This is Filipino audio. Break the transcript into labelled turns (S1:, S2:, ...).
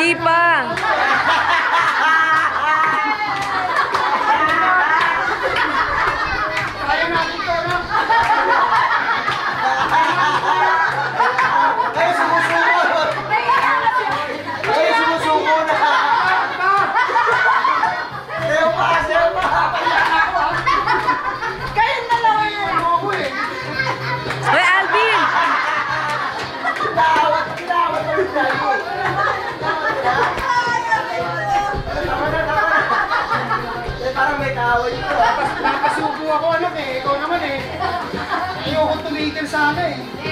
S1: Hindi pa. Hoy, Alvin!
S2: Parang may kaaway dito. Napasubo ako anak eh. Ikaw naman eh. Ayoko tumigil sana eh.